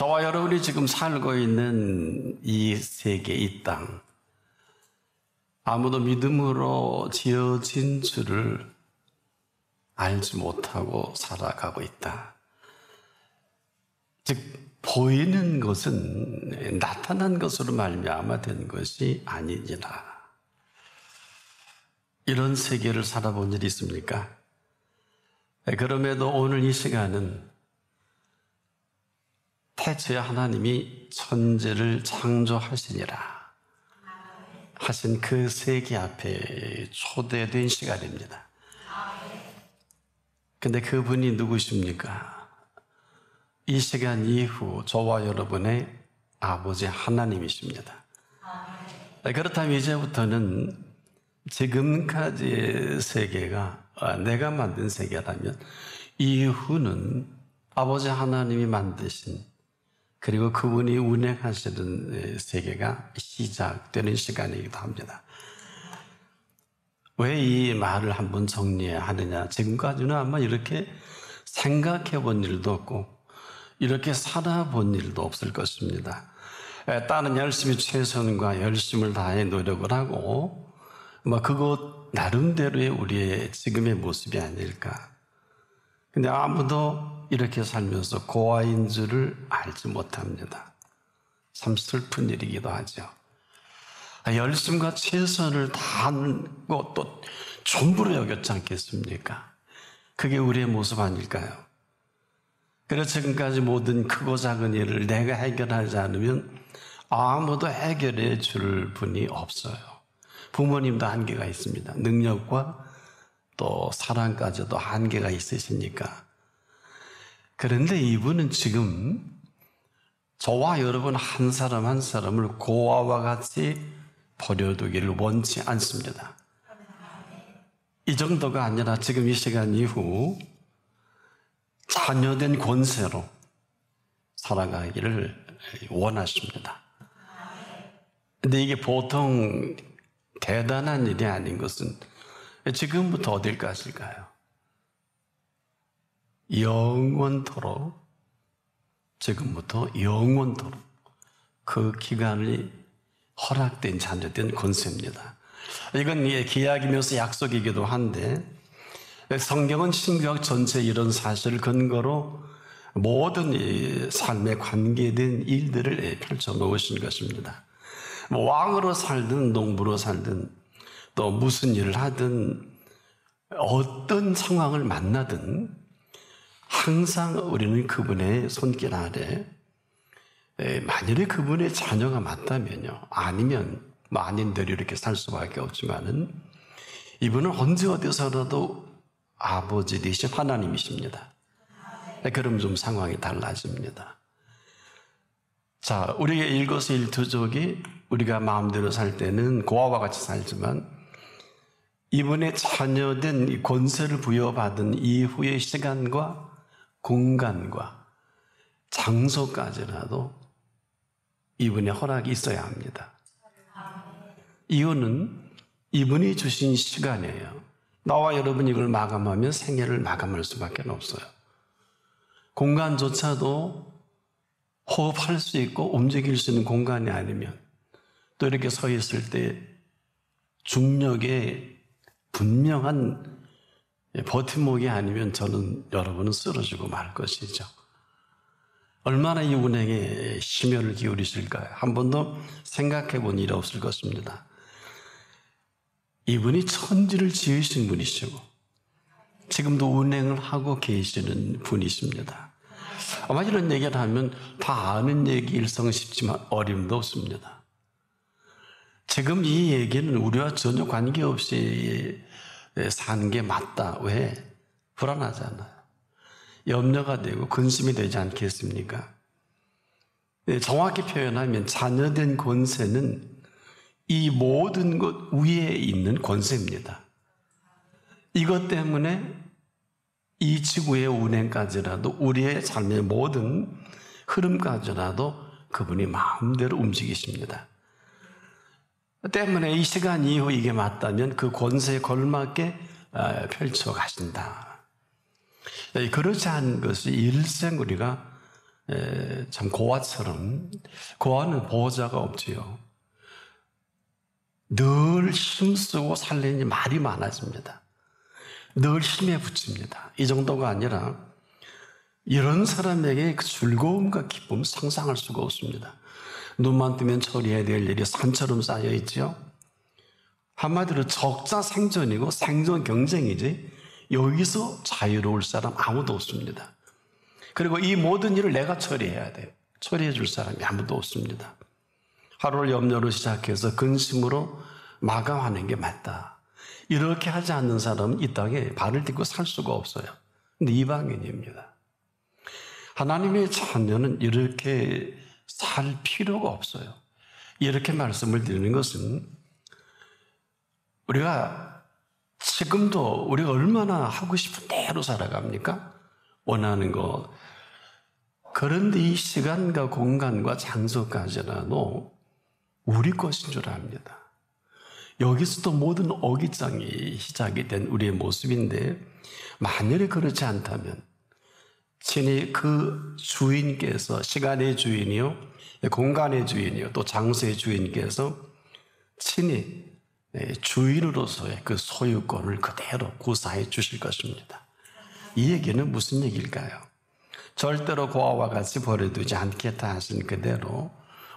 저와 여러분이 지금 살고 있는 이 세계, 이 땅, 아무도 믿음으로 지어진 줄을 알지 못하고 살아가고 있다. 즉 보이는 것은 나타난 것으로 말미암아 된 것이 아니니라. 이런 세계를 살아본 일이 있습니까? 그럼에도 오늘 이 시간은 태초에 하나님이 천지를 창조하시니라 하신 그 세계 앞에 초대된 시간입니다. 근데 그분이 누구십니까? 이 시간 이후 저와 여러분의 아버지 하나님이십니다. 그렇다면 이제부터는 지금까지의 세계가 내가 만든 세계라면 이후는 아버지 하나님이 만드신 그리고 그분이 운행하시는 세계가 시작되는 시간이기도 합니다. 왜 이 말을 한번 정리하느냐? 지금까지는 아마 이렇게 생각해 본 일도 없고 이렇게 살아본 일도 없을 것입니다. 딸은 열심히 최선과 열심을 다해 노력을 하고 그것 나름대로의 우리의 지금의 모습이 아닐까. 근데 아무도 이렇게 살면서 고아인 줄을 알지 못합니다. 참 슬픈 일이기도 하죠. 열심과 최선을 다한 것도 전부로 여겼지 않겠습니까? 그게 우리의 모습 아닐까요? 그래서 지금까지 모든 크고 작은 일을 내가 해결하지 않으면 아무도 해결해 줄 분이 없어요. 부모님도 한계가 있습니다. 능력과 또 사랑까지도 한계가 있으시니까. 그런데 이분은 지금 저와 여러분 한 사람 한 사람을 고아와 같이 버려두기를 원치 않습니다. 이 정도가 아니라 지금 이 시간 이후 자녀된 권세로 살아가기를 원하십니다. 근데 이게 보통 대단한 일이 아닌 것은 지금부터 어딜 가실까요? 영원토록, 지금부터 영원토록 그 기간이 허락된 자녀된 권세입니다. 이건 기약이면서 약속이기도 한데 성경은 신구약 전체 이런 사실을 근거로 모든 이 삶에 관계된 일들을 펼쳐 놓으신 것입니다. 왕으로 살든 농부로 살든 또 무슨 일을 하든 어떤 상황을 만나든 항상 우리는 그분의 손길 아래 만일에 그분의 자녀가 맞다면요. 아니면 만인들이 이렇게 살 수밖에 없지만은 이분은 언제 어디서라도 아버지 되신 하나님이십니다. 그럼 좀 상황이 달라집니다. 자, 우리의 일거수일투족이 우리가 마음대로 살 때는 고아와 같이 살지만 이분의 자녀된 이 권세를 부여받은 이후의 시간과 공간과 장소까지라도 이분의 허락이 있어야 합니다. 이유는 이분이 주신 시간이에요. 나와 여러분이 이걸 마감하면 생애를 마감할 수밖에 없어요. 공간조차도 호흡할 수 있고 움직일 수 있는 공간이 아니면 또 이렇게 서 있을 때 중력의 분명한 버팀목이 아니면 저는 여러분은 쓰러지고 말 것이죠. 얼마나 이 운행에 심혈을 기울이실까요? 한 번도 생각해 본 일이 없을 것입니다. 이분이 천지를 지으신 분이시고 지금도 운행을 하고 계시는 분이십니다. 아마 이런 얘기를 하면 다 아는 얘기일성 싶지만 어림도 없습니다. 지금 이 얘기는 우리와 전혀 관계없이 사는 게 맞다. 왜? 불안하잖아요. 염려가 되고 근심이 되지 않겠습니까? 정확히 표현하면 자녀된 권세는 이 모든 것 위에 있는 권세입니다. 이것 때문에 이 지구의 운행까지라도 우리의 삶의 모든 흐름까지라도 그분이 마음대로 움직이십니다. 때문에 이 시간 이후 이게 맞다면 그 권세에 걸맞게 펼쳐 가신다. 그렇지 않은 것이 일생 우리가 참 고아처럼, 고아는 보호자가 없지요. 늘 힘쓰고 살려니 말이 많아집니다. 늘 힘에 붙입니다. 이 정도가 아니라 이런 사람에게 그 즐거움과 기쁨 상상할 수가 없습니다. 눈만 뜨면 처리해야 될 일이 산처럼 쌓여 있죠. 한마디로 적자 생존이고 생존 경쟁이지 여기서 자유로울 사람 아무도 없습니다. 그리고 이 모든 일을 내가 처리해야 돼요. 처리해 줄 사람이 아무도 없습니다. 하루를 염려로 시작해서 근심으로 마감하는 게 맞다. 이렇게 하지 않는 사람은 이 땅에 발을 딛고 살 수가 없어요. 근데 이방인입니다. 하나님의 자녀는 이렇게 살 필요가 없어요. 이렇게 말씀을 드리는 것은 우리가 지금도 우리가 얼마나 하고 싶은 대로 살아갑니까? 원하는 거. 그런데 이 시간과 공간과 장소까지라도 우리 것인 줄 압니다. 여기서도 모든 어깃장이 시작이 된 우리의 모습인데 만일에 그렇지 않다면 친히 그 주인께서 시간의 주인이요 공간의 주인이요 또 장소의 주인께서 친히 주인으로서의 그 소유권을 그대로 구사해 주실 것입니다. 이 얘기는 무슨 얘기일까요? 절대로 고아와 같이 버려두지 않겠다 하신 그대로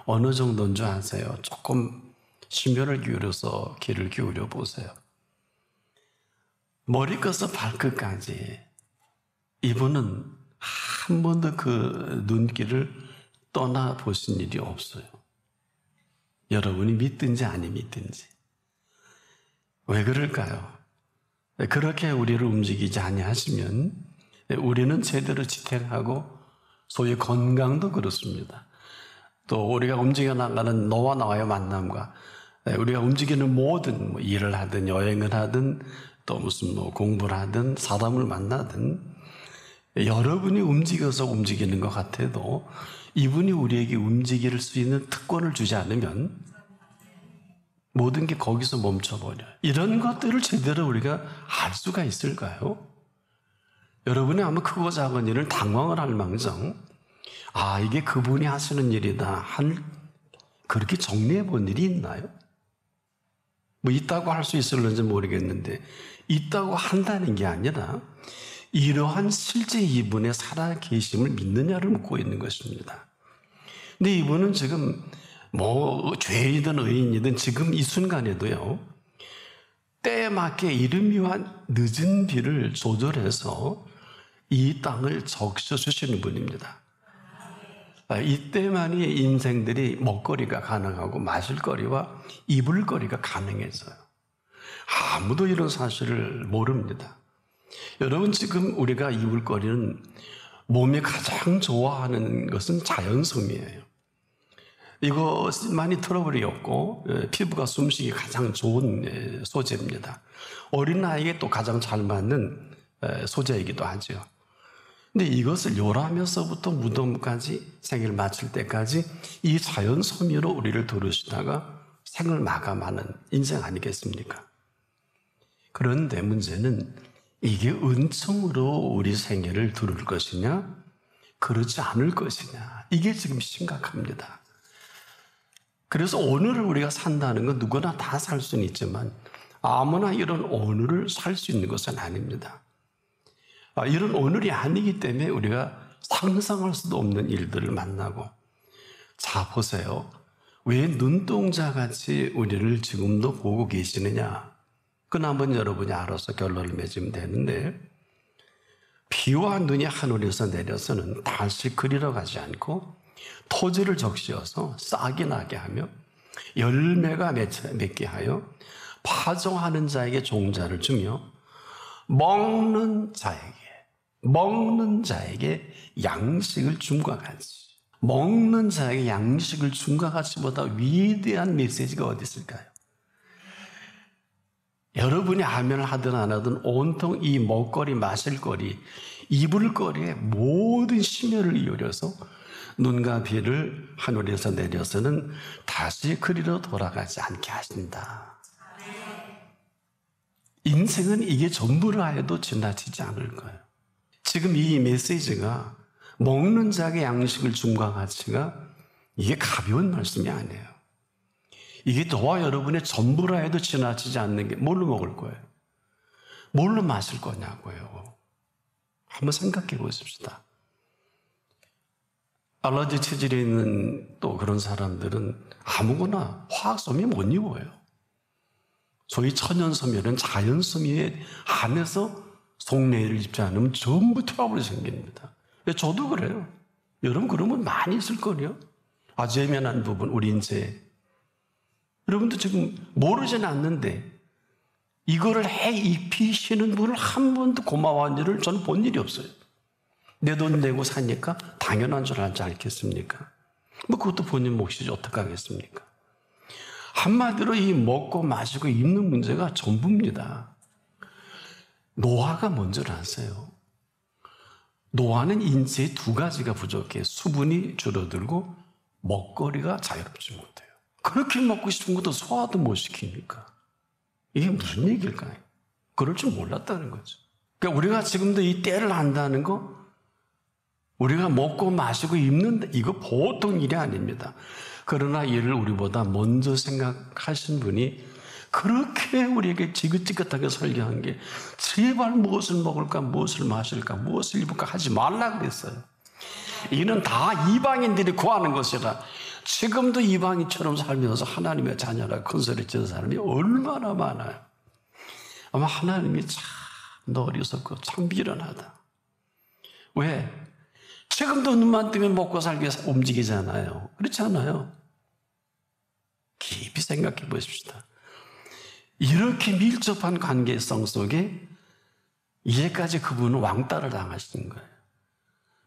어느 정도인 줄 아세요? 조금 심혈을 기울여서 귀를 기울여 보세요. 머리끝에서 발끝까지 이분은 한 번도 그 눈길을 떠나보신 일이 없어요. 여러분이 믿든지 아니 믿든지. 왜 그럴까요? 그렇게 우리를 움직이지 아니하시면 우리는 제대로 지탱하고 소위 건강도 그렇습니다. 또 우리가 움직여 나가는 너와 나와의 만남과 우리가 움직이는 모든 일을 하든 여행을 하든 또 무슨 공부를 하든 사람을 만나든 여러분이 움직여서 움직이는 것 같아도 이분이 우리에게 움직일 수 있는 특권을 주지 않으면 모든 게 거기서 멈춰버려요. 이런 것들을 제대로 우리가 알 수가 있을까요? 여러분이 아마 크고 작은 일을 당황을 할 망정 아 이게 그분이 하시는 일이다 그렇게 정리해 본 일이 있나요? 뭐 있다고 할 수 있을는지 모르겠는데 있다고 한다는 게 아니라 이러한 실제 이분의 살아계심을 믿느냐를 묻고 있는 것입니다. 근데 이분은 지금 뭐 죄인이든 의인이든 지금 이 순간에도요 때에 맞게 이름이와 늦은 비를 조절해서 이 땅을 적셔주시는 분입니다. 이때만이 인생들이 먹거리가 가능하고 마실 거리와 입을 거리가 가능해져요. 아무도 이런 사실을 모릅니다. 여러분 지금 우리가 입을 거리는 몸이 가장 좋아하는 것은 자연섬이에요. 이거 많이 트러블이 없고 피부가 숨쉬기 가장 좋은 소재입니다. 어린아이에게 또 가장 잘 맞는 소재이기도 하죠. 근데 이것을 요람에서부터 무덤까지 생을 마칠 때까지 이 자연 섬유로 우리를 두르시다가 생을 마감하는 인생 아니겠습니까? 그런데 문제는 이게 은총으로 우리 생애를 두를 것이냐 그렇지 않을 것이냐 이게 지금 심각합니다. 그래서 오늘을 우리가 산다는 건 누구나 다 살 수는 있지만 아무나 이런 오늘을 살 수 있는 것은 아닙니다. 이런 오늘이 아니기 때문에 우리가 상상할 수도 없는 일들을 만나고 자 보세요. 왜 눈동자같이 우리를 지금도 보고 계시느냐 그건 한번 여러분이 알아서 결론을 맺으면 되는데 비와 눈이 하늘에서 내려서는 다시 그리러 가지 않고 토지를 적시어서 싹이 나게 하며 열매가 맺게 하여 파종하는 자에게 종자를 주며 먹는 자에게 양식을 줌과 같이 먹는 자에게 양식을 줌과 같이보다 위대한 메시지가 어디 있을까요? 여러분이 아멘을 하든 안 하든 온통 이 먹거리 마실거리 입을 거리에 모든 심혈을 이용해서 눈과 비를 하늘에서 내려서는 다시 그리로 돌아가지 않게 하신다. 인생은 이게 전부라 해도 지나치지 않을 거예요. 지금 이 메시지가 먹는 자에게 양식을 줌과 같이가 이게 가벼운 말씀이 아니에요. 이게 저와 여러분의 전부라 해도 지나치지 않는 게 뭘로 먹을 거예요? 뭘로 마실 거냐고요. 한번 생각해 보십시다. 알러지 체질이 있는 또 그런 사람들은 아무거나 화학섬유 못 입어요. 소위 천연섬유는 자연섬유에 한해서 속내를 입지 않으면 전부 트러블이 생깁니다. 저도 그래요. 여러분 그러면 많이 있을 거예요. 아주 예민한 부분, 우리 인체. 여러분도 지금 모르지는 않는데 이거를 해 입히시는 분을 한 번도 고마워한 일을 저는 본 일이 없어요. 내 돈 내고 사니까 당연한 줄 알지 않겠습니까? 뭐 그것도 본인 몫이지 어떡하겠습니까? 한마디로 이 먹고 마시고 입는 문제가 전부입니다. 노화가 뭔지를 아세요? 노화는 인체의 두 가지가 부족해. 수분이 줄어들고 먹거리가 자유롭지 못해요. 그렇게 먹고 싶은 것도 소화도 못 시키니까. 이게 무슨 얘기일까요? 그럴 줄 몰랐다는 거죠. 그러니까 우리가 지금도 이 때를 안다는 거, 우리가 먹고 마시고 입는다, 이거 보통 일이 아닙니다. 그러나 이를 우리보다 먼저 생각하신 분이 그렇게 우리에게 지긋지긋하게 설교한 게 제발 무엇을 먹을까, 무엇을 마실까, 무엇을 입을까 하지 말라 그랬어요. 이는 다 이방인들이 구하는 것이라. 지금도 이방인처럼 살면서 하나님의 자녀라 큰 소리 치는 사람이 얼마나 많아요. 아마 하나님이 참 어리석고 참 미련하다. 왜? 지금도 눈만 뜨면 먹고 살기 위해서 움직이잖아요. 그렇지 않아요? 깊이 생각해 보십시다. 이렇게 밀접한 관계성 속에 이제까지 그분은 왕따를 당하시는 거예요.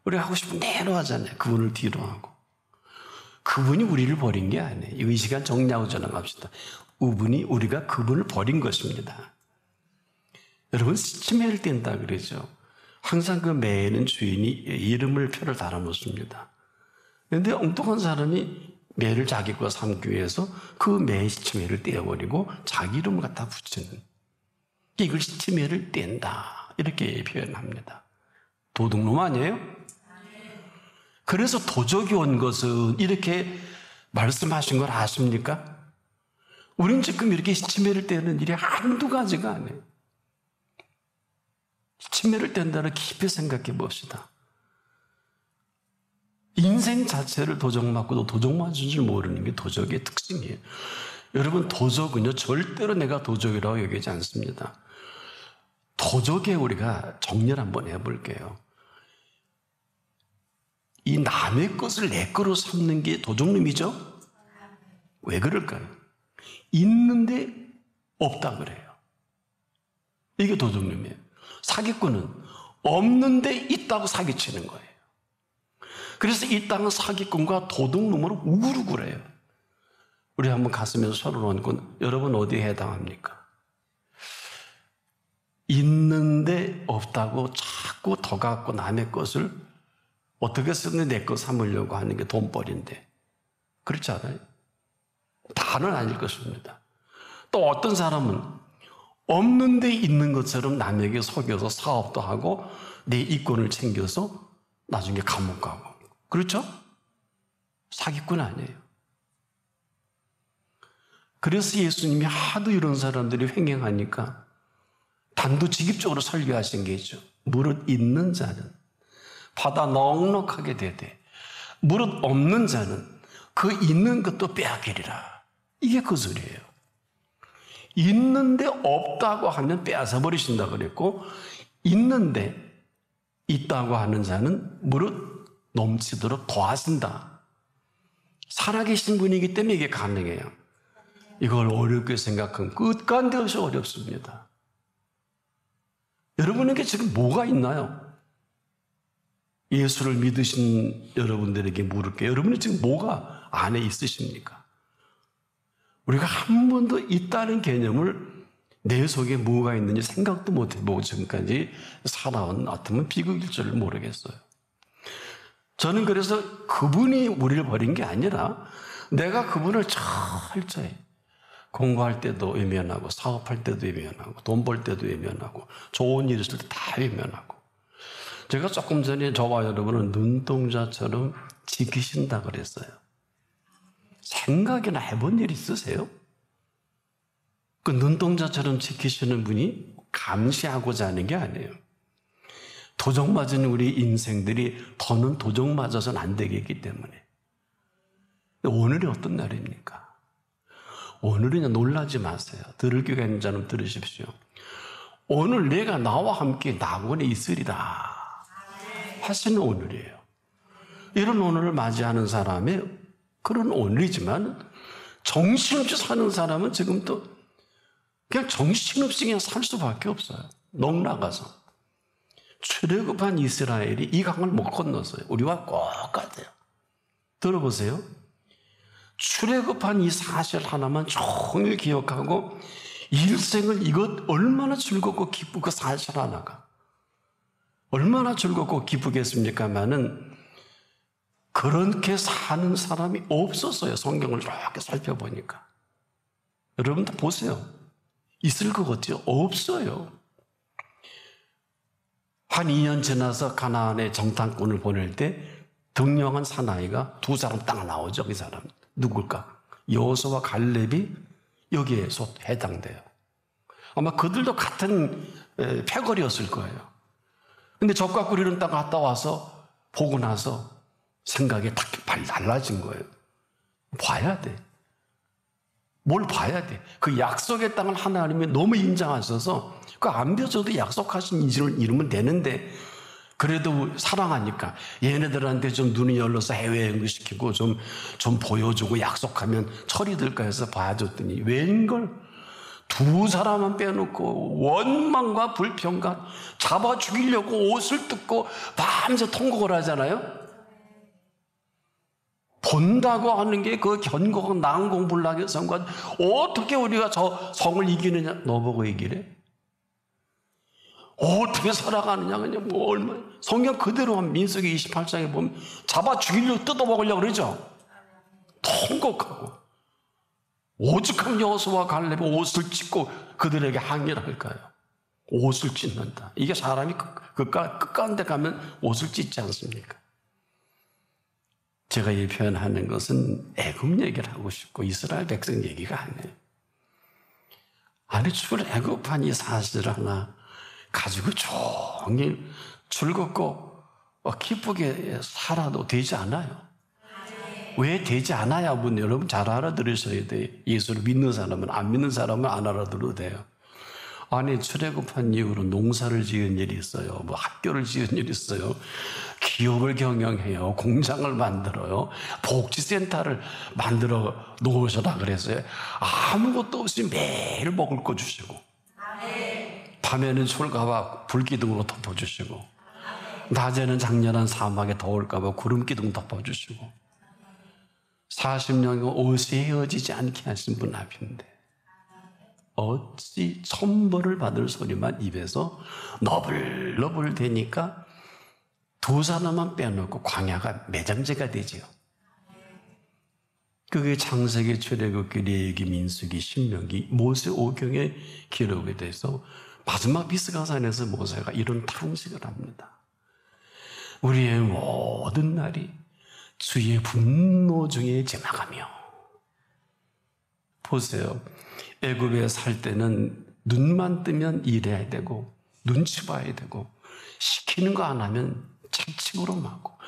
우리가 하고 싶은 대로 하잖아요. 그분을 뒤로 하고. 그분이 우리를 버린 게 아니에요. 이 시간 정리하고 전화합시다. 그분이 우리가 그분을 버린 것입니다. 여러분 스치매를 뗀다 그러죠. 항상 그 매에는 주인이 이름을 표를 달아놓습니다. 그런데 엉뚱한 사람이 매를 자기 거 삼기 위해서 그 매의 시치매를 떼어버리고 자기 이름을 갖다 붙이는, 이걸 시치매를 뗀다 이렇게 표현합니다. 도둑놈 아니에요? 그래서 도적이 온 것은 이렇게 말씀하신 걸 아십니까? 우린 지금 이렇게 시치매를 떼는 일이 한두 가지가 아니에요. 시치매를 뗀다를 깊이 생각해 봅시다. 인생 자체를 도적 맞고도 도적 맞은 줄 모르는 게 도적의 특징이에요. 여러분 도적은요 절대로 내가 도적이라고 여기지 않습니다. 도적에 우리가 정리를 한번 해볼게요. 이 남의 것을 내 거로 삼는 게 도적놈이죠? 왜 그럴까요? 있는데 없다 그래요. 이게 도적놈이에요. 사기꾼은 없는데 있다고 사기치는 거예요. 그래서 이 땅은 사기꾼과 도둑놈으로 우글우글해요. 우리 한번 가슴에서 서로 얹고 여러분 어디에 해당합니까? 있는데 없다고 자꾸 더 갖고 남의 것을 어떻게 쓰는데 내 것 삼으려고 하는 게 돈벌이인데 그렇지 않아요? 다는 아닐 것입니다. 또 어떤 사람은 없는데 있는 것처럼 남에게 속여서 사업도 하고 내 이권을 챙겨서 나중에 감옥 가고 그렇죠? 사기꾼 아니에요. 그래서 예수님이 하도 이런 사람들이 횡행하니까 단도직입적으로 설교하신 게 있죠. 무릇 있는 자는 받아 넉넉하게 되되 무릇 없는 자는 그 있는 것도 빼앗기리라. 이게 그 소리예요. 있는데 없다고 하면 빼앗아 버리신다 그랬고 있는데 있다고 하는 자는 무릇 넘치도록 더하신다. 살아계신 분이기 때문에 이게 가능해요. 이걸 어렵게 생각하면 끝간데 없이 어렵습니다. 여러분에게 지금 뭐가 있나요? 예수를 믿으신 여러분들에게 물을게요. 여러분이 지금 뭐가 안에 있으십니까? 우리가 한 번도 있다는 개념을 내 속에 뭐가 있는지 생각도 못 해보고 지금까지 살아온 같으면 비극일 줄 모르겠어요. 저는 그래서 그분이 우리를 버린 게 아니라 내가 그분을 철저히 공부할 때도 외면하고 사업할 때도 외면하고 돈 벌 때도 외면하고 좋은 일 있을 때 다 외면하고 제가 조금 전에 저와 여러분은 눈동자처럼 지키신다 그랬어요. 생각이나 해본 일 있으세요? 그 눈동자처럼 지키시는 분이 감시하고자 하는 게 아니에요. 도적 맞은 우리 인생들이 더는 도적 맞아서는 안 되겠기 때문에. 오늘이 어떤 날입니까? 오늘은 놀라지 마세요. 들을 귀가 있는 자는 들으십시오. 오늘 내가 나와 함께 낙원에 있으리라 하시는 오늘이에요. 이런 오늘을 맞이하는 사람의 그런 오늘이지만 정신없이 사는 사람은 지금도 그냥 정신없이 그냥 살 수밖에 없어요. 넋 나가서. 출애굽한 이스라엘이 이 강을 못 건넜어요. 우리와 똑같아요. 들어보세요. 출애굽한 이 사실 하나만 종일 기억하고 일생을 이것 얼마나 즐겁고 기쁘고 그 사실 하나가 얼마나 즐겁고 기쁘겠습니까마는 그렇게 사는 사람이 없었어요. 성경을 이렇게 살펴보니까. 여러분도 보세요. 있을 것 같아요? 없어요. 한 2년 지나서 가나안에 정탐꾼을 보낼 때 등용한 사나이가 두 사람 딱 나오죠. 그 사람 누굴까? 여호수아와 갈렙이 여기에 해당돼요. 아마 그들도 같은 패거리였을 거예요. 근데 적과 꿀이는 땅 갔다 와서 보고 나서 생각이 딱 달라진 거예요. 봐야 돼. 뭘 봐야 돼. 그 약속의 땅을 하나님이 너무 인정하셔서 그 안 벼져도 약속하신 이름을 이루면 되는데 그래도 사랑하니까 얘네들한테 좀 눈이 열려서 해외여행 시키고 좀 보여주고 약속하면 철이 들까 해서 봐줬더니 웬걸 두 사람만 빼놓고 원망과 불평과 잡아 죽이려고 옷을 뜯고 밤새 통곡을 하잖아요. 본다고 하는 게 그 견고한 난공불락의 성과 어떻게 우리가 저 성을 이기느냐 너보고 이기래? 어떻게 살아가느냐 그냥 뭐 얼마 성경 그대로 한 민수기 28장에 보면 잡아 죽이려고 뜯어먹으려고 그러죠. 통곡하고 오죽하면 여호수아와 갈렙이 옷을 찢고 그들에게 항의를 할까요? 옷을 찢는다. 이게 사람이 끝가운데 가면 옷을 찢지 않습니까? 제가 이 표현하는 것은 애굽 얘기를 하고 싶고 이스라엘 백성 얘기가 아니에요. 아니 출애굽한 이 사실 하나 가지고 종일 즐겁고 기쁘게 살아도 되지 않아요. 왜 되지 않아야 분 여러분 잘 알아들으셔야 돼요. 예수를 믿는 사람은 안 믿는 사람은 안 알아들어도 돼요. 아니 출애굽한 이후로 농사를 지은 일이 있어요. 뭐 학교를 지은 일이 있어요. 기업을 경영해요. 공장을 만들어요. 복지센터를 만들어 놓으셔라 그랬어요. 아무것도 없이 매일 먹을 거 주시고 밤에는 철가와 불기둥으로 덮어주시고 낮에는 장렬한 사막에 더울까봐 구름기둥 덮어주시고 40년간 옷이 헤어지지 않게 하신 분 앞인데 어찌 천벌을 받을 소리만 입에서 너불너불 대니까 두 사람만 빼놓고 광야가 매장제가 되지요. 그게 창세기, 출애굽기, 레위기, 민수기, 신명기, 모세오경에 기록이 돼서 마지막 비스가산에서 모세가 이런 탄식을 합니다. 우리의 모든 날이 주의 분노 중에 지나가며 보세요. 애굽에 살 때는 눈만 뜨면 일해야 되고 눈치 봐야 되고 시키는 거 안 하면 채찍으로 맞고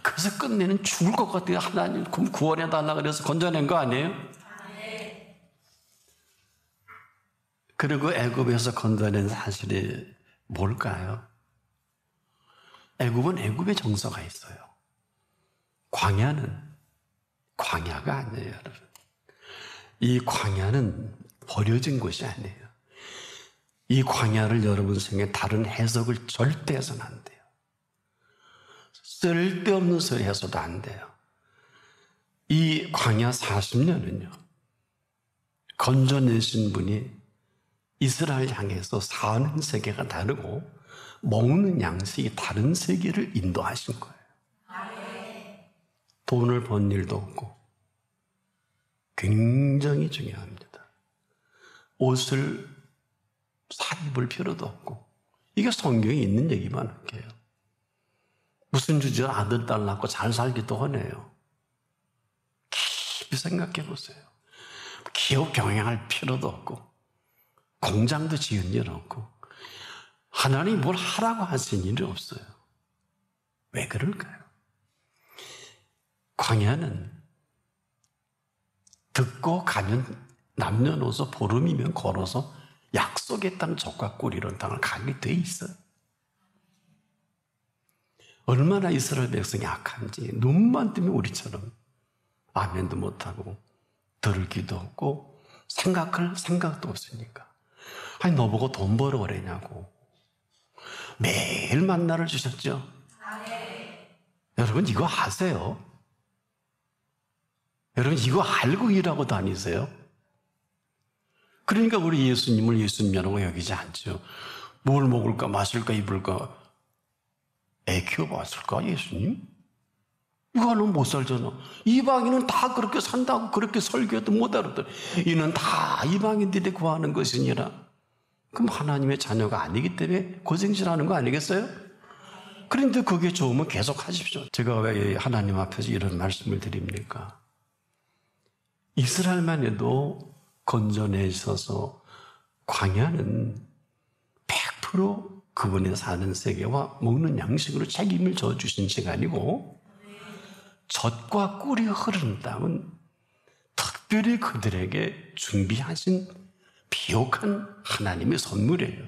그래서 끝내는 죽을 것 같아요. 하나님 구원해달라 그래서 건져낸 거 아니에요? 그리고 애굽에서 건져낸 사실이 뭘까요? 애굽은 애굽의 정서가 있어요. 광야는 광야가 아니에요, 여러분. 이 광야는 버려진 곳이 아니에요. 이 광야를 여러분 생에 다른 해석을 절대 해서는 안 돼요. 쓸데없는 소리 해서도 안 돼요. 이 광야 40년은요. 건져내신 분이 이스라엘 향해서 사는 세계가 다르고 먹는 양식이 다른 세계를 인도하신 거예요. 돈을 번 일도 없고 굉장히 중요합니다. 옷을 사 입을 필요도 없고 이게 성경에 있는 얘기만 할게요. 무슨 주제 아들, 딸 낳고 잘 살기도 하네요. 깊이 생각해 보세요. 기업 경영할 필요도 없고 공장도 지은 일 없고 하나님이 뭘 하라고 하신 일이 없어요. 왜 그럴까요? 광야는 듣고 가면 남녀노소 보름이면 걸어서 약속의 땅 적과 꿀 이런 땅을 가게 돼 있어요. 얼마나 이스라엘 백성이 악한지 눈만 뜨면 우리처럼 아멘도 못하고 들을 기도 없고 생각할 생각도 없으니까. 아니 너보고 돈 벌어 오래냐고. 매일 만나를 주셨죠. 여러분 이거 아세요? 여러분 이거 알고 일하고 다니세요? 그러니까 우리 예수님을 예수님이라고 여기지 않죠. 뭘 먹을까 마실까 입을까 애 키워봤을까 예수님? 이거 하면 못 살잖아. 이방인은 다 그렇게 산다고 그렇게 설교해도 못 알아들어. 이는 다 이방인들이 구하는 것이니라. 그럼 하나님의 자녀가 아니기 때문에 고생질하는 거 아니겠어요? 그런데 그게 좋으면 계속 하십시오. 제가 왜 하나님 앞에서 이런 말씀을 드립니까? 이스라엘만 해도 건져내셔서 광야는 100% 그분이 사는 세계와 먹는 양식으로 책임을 져주신 시간이고 젖과 꿀이 흐르는 땅은 특별히 그들에게 준비하신 비옥한 하나님의 선물이에요.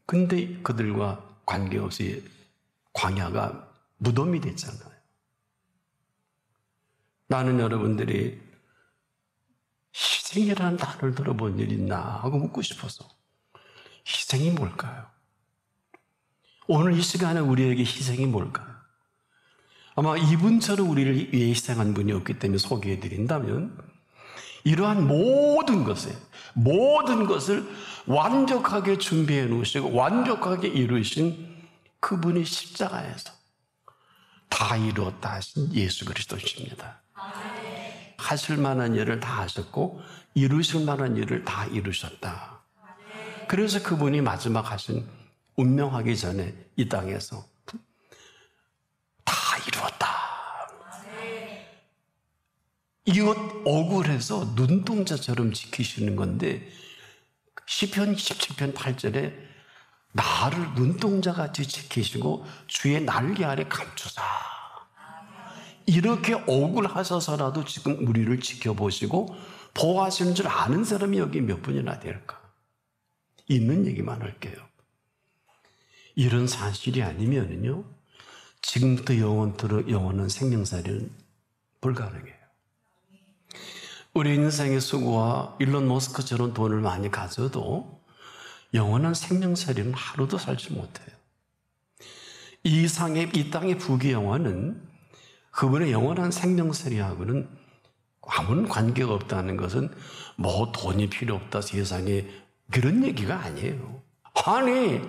근데 그들과 관계없이 광야가 무덤이 됐잖아요. 나는 여러분들이 희생이라는 단어를 들어본 일 있나 하고 묻고 싶어서. 희생이 뭘까요? 오늘 이 시간에 우리에게 희생이 뭘까요? 아마 이분처럼 우리를 위해 희생한 분이 없기 때문에 소개해드린다면 이러한 모든 것을 완벽하게 준비해 놓으시고 완벽하게 이루신 그분이 십자가에서 다 이루었다 하신 예수 그리스도십니다. 하실 만한 일을 다 하셨고 이루실 만한 일을 다 이루셨다. 그래서 그분이 마지막 하신 운명하기 전에 이 땅에서 다 이루었다. 이것 억울해서 눈동자처럼 지키시는 건데 시편 17편 8절에 나를 눈동자같이 지키시고 주의 날개 아래 감추사. 이렇게 억울하셔서라도 지금 우리를 지켜보시고 보호하시는 줄 아는 사람이 여기 몇 분이나 될까? 있는 얘기만 할게요. 이런 사실이 아니면요 지금부터 영원한 생명살이는 불가능해요. 우리 인생의 수고와 일론 머스크처럼 돈을 많이 가져도 영원한 생명살이는 하루도 살지 못해요. 이 땅의 부귀영화는 그분의 영원한 생명살이하고는 아무런 관계가 없다는 것은 뭐 돈이 필요 없다 세상에 그런 얘기가 아니에요. 아니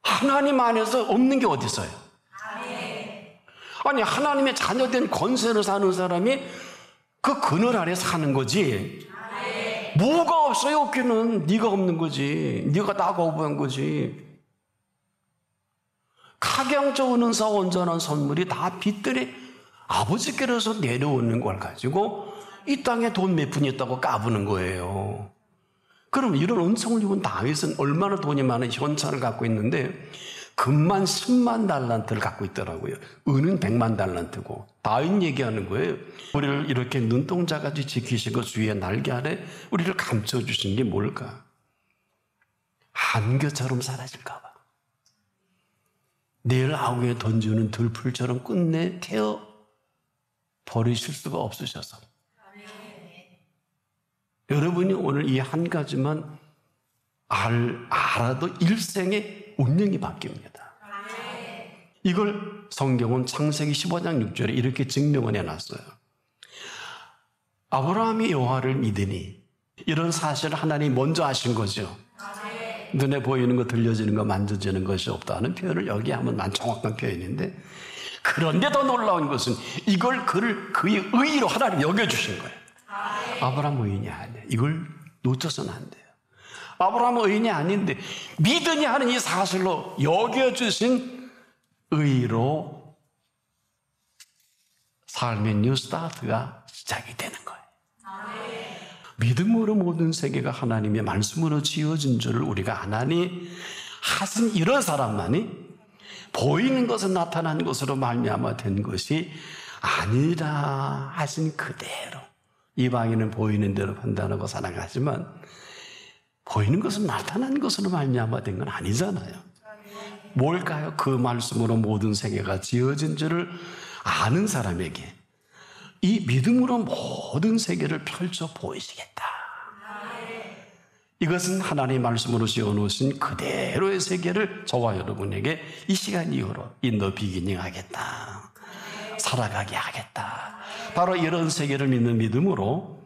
하나님 안에서 없는 게 어디 있어요? 아니 하나님의 자녀된 권세로 사는 사람이 그 그늘 아래 사는 거지. 뭐가 없어요? 없기는 네가 없는 거지. 네가 나가 오버한 거지. 각양적 은사 온전한 선물이 다 빛들이 아버지께로서 내려오는 걸 가지고 이 땅에 돈 몇 푼 있다고 까부는 거예요. 그럼 이런 은총을 입은 다윗은 얼마나 돈이 많은 현찰을 갖고 있는데 금만 10만 달란트를 갖고 있더라고요. 은은 100만 달란트고. 다윗 얘기하는 거예요. 우리를 이렇게 눈동자같이 지키시고 주의 날개 아래 우리를 감춰주신 게 뭘까? 안개처럼 사라질까 봐. 내일 아우에 던지는 들풀처럼 끝내 태워 버리실 수가 없으셔서. 여러분이 오늘 이 한 가지만 알아도 일생의 운명이 바뀝니다. 이걸 성경은 창세기 15장 6절에 이렇게 증명을 해놨어요. 아브라함이 여호와를 믿으니 이런 사실을 하나님이 먼저 하신 거죠. 눈에 보이는 거 들려지는 거 만져지는 것이 없다는 표현을 여기 하면 정확한 표현인데 그런데 더 놀라운 것은 이걸 그의 의의로 하나님 여겨주신 거예요. 아브라함 의인이 아니에요. 이걸 놓쳐서는 안 돼요. 아브라함은 의인이 아닌데 믿으니 하는 이 사실로 여겨주신 의로 삶의 뉴 스타트가 시작이 되는 거예요. 믿음으로 모든 세계가 하나님의 말씀으로 지어진 줄을 우리가 안 하니 하신 이런 사람만이 보이는 것은 나타난 것으로 말미암아 된 것이 아니라 하신 그대로. 이방인은 보이는 대로 판단하고 살아가지만 보이는 것은 나타난 것으로 말미암아 된 건 아니잖아요. 뭘까요? 그 말씀으로 모든 세계가 지어진 줄을 아는 사람에게 이 믿음으로 모든 세계를 펼쳐 보이시겠다. 이것은 하나님의 말씀으로 지어놓으신 그대로의 세계를 저와 여러분에게 이 시간 이후로 인도 비기닝 하겠다. 살아가게 하겠다. 바로 이런 세계를 믿는 믿음으로,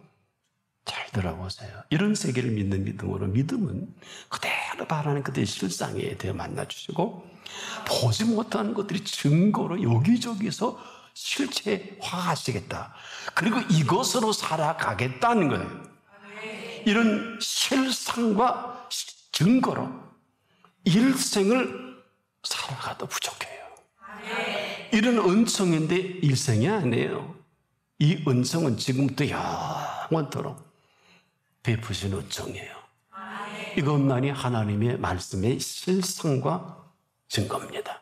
잘 들어보세요. 이런 세계를 믿는 믿음으로, 믿음은 그대로 바라는 그대의 실상에 대해 만나주시고 보지 못하는 것들이 증거로 여기저기서 실체화하시겠다. 그리고 이것으로 살아가겠다는 거예요. 이런 실상과 증거로 일생을 살아가도 부족해요. 이런 은총인데 일생이 아니에요. 이 은총은 지금부터 영원토록 베푸신 은총이에요. 이것만이 하나님의 말씀의 실상과 증거입니다.